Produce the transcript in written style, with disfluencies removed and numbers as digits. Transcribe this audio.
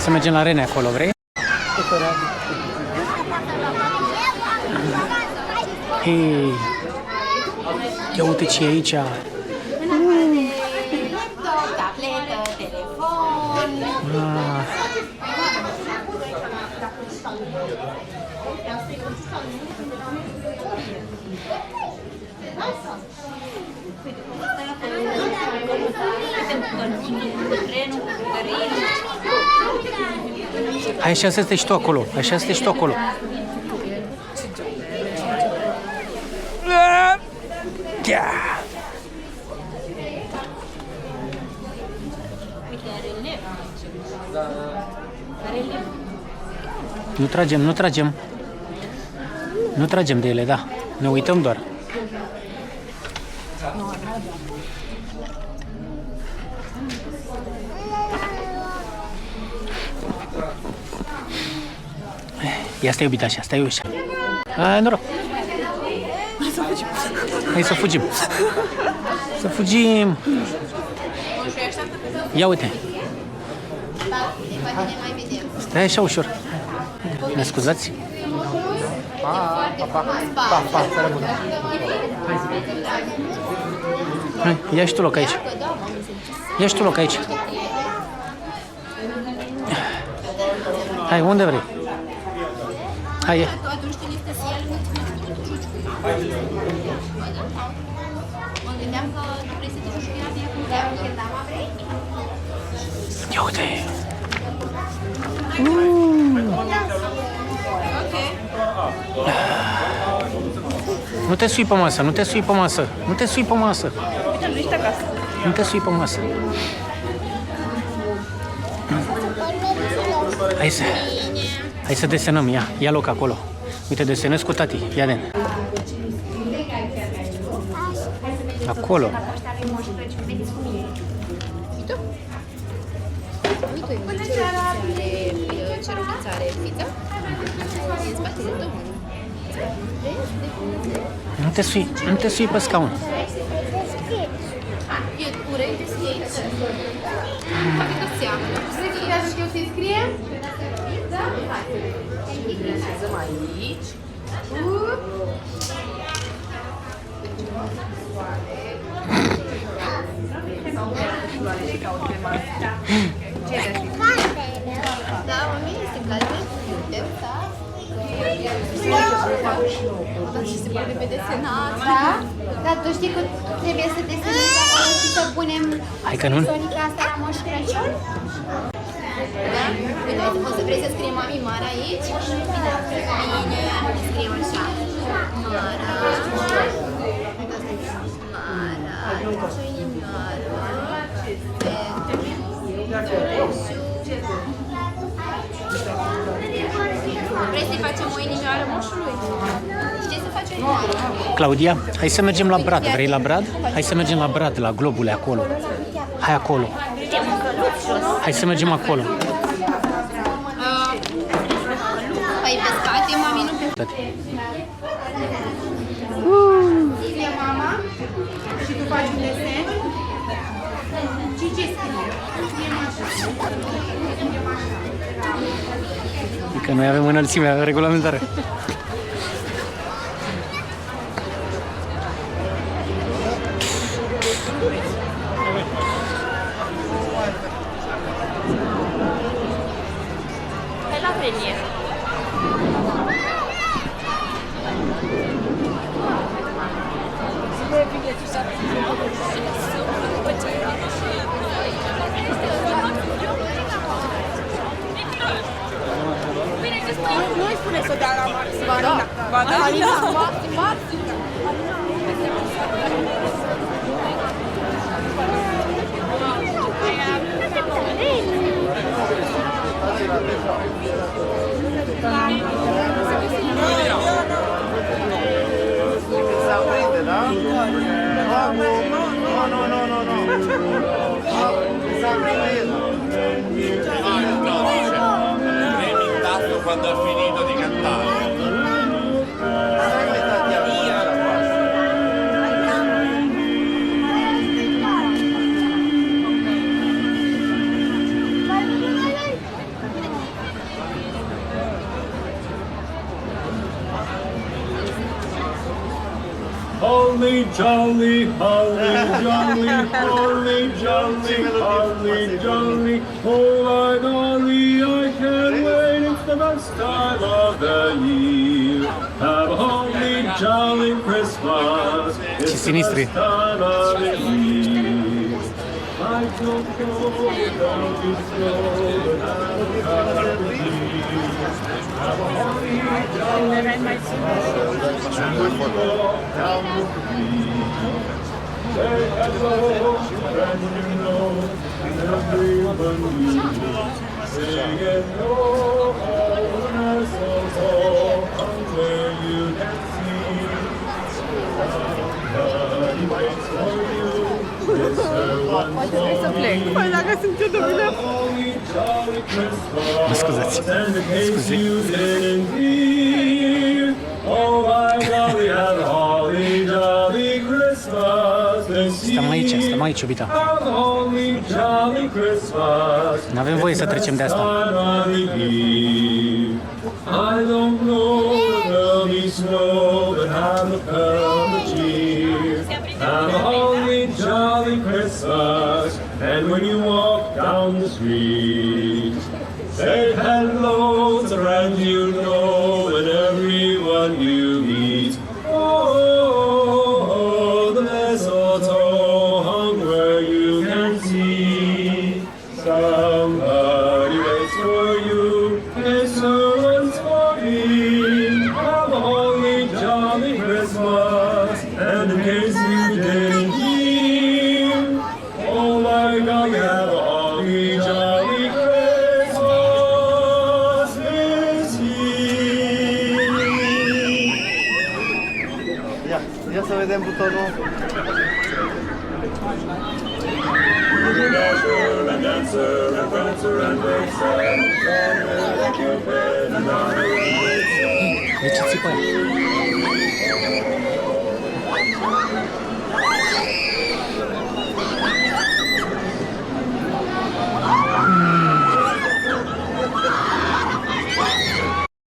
să mergem la Rene acolo, vrei? Hei, ia uite ce e aici. Tabletă, telefon. Hai, așa să stai și tu acolo. Așa să stai și tu acolo. Nu tragem, nu tragem. Nu tragem de ele, da. Ne uităm doar. Ia stai, iubita, așa, stai așa. Noroc. Hai să fugim. Să fugim. Ia uite. Stai așa ușor. Ne scuzați? Hai, ia și tu loc aici. Ia și tu loc aici. Hai, unde vrei? Hai, e. Ia uite. Nu te sui pe masă, nu te sui pe masă, nu te sui pe masă. Nu te sui pe masă. Hai să desenăm, ia loc acolo. Uite, desenez cu tati, ia de. Acolo. Ce rochiță are pizza? În spatele tău. Nu te sui pe scaun. E urechi de skate. Poate că seamănă. Vrei să iasă și eu să-i scriem? Da? Hai. Așezăm aici. Da, mami, este place? Da, și se poate pe desenat. Da? Dar tu știi că trebuie să desenăm acolo și să punem sonica asta la Moș Crăciun? Da? Uite, o să vrei să scriem mami mare aici? Bine, scriem așa. Mara. Ce inimioară. Vrei să-i facem o inimioară moșului? Știi să faci o inimioară? Claudia, hai să mergem la Brad. Vrei la Brad? Hai să mergem la Brad, la globule acolo. Hai acolo. Hai să mergem acolo. Păi pe spate, mami, nu pe... Scrie mama și tu faci un desen. Și ce scrie? Că noi avem înălțimea regulamentară. Hai la premieră. Nu-i spune să dea la Maxi. Ba da. Maxi. Quando ha finito di cantare. Jolly, holly, jolly, holly, jolly, holly, jolly. Oh my golly, I can't wait, it's the best time of the year. Have a holly, jolly Christmas. It's the sinistri. best time of the year. I don't know how you go, but I'm happy. Have a holly, jolly Christmas. And when you walk down the street, say hello, and you know everyone you sing it low, as where you can see. Somebody waits for you. It's her once more. Holly jolly Christmas, and in case you didn't hear, oh my God, we have a holly jolly Christmas this year. Stăm aici, iubita. Have a holly jolly Christmas. N-avem voie să trecem de asta. I don't know the early snow, but have a come to cheer. Have a holly jolly Christmas, and when you walk down the street, say hello to friends you know and everyone you meet. Oh, the mistletoe hung where you can see. Somebody waits for you, it's someone's for me. Have a holly jolly Christmas, and in case you didn't hear, oh my God, we have a holly jolly Christmas this year. Ia să vedem butonul. Dasher and Dancer and Prancer and Vixen, Cupid and Donner and Blitzen. De ce țipă?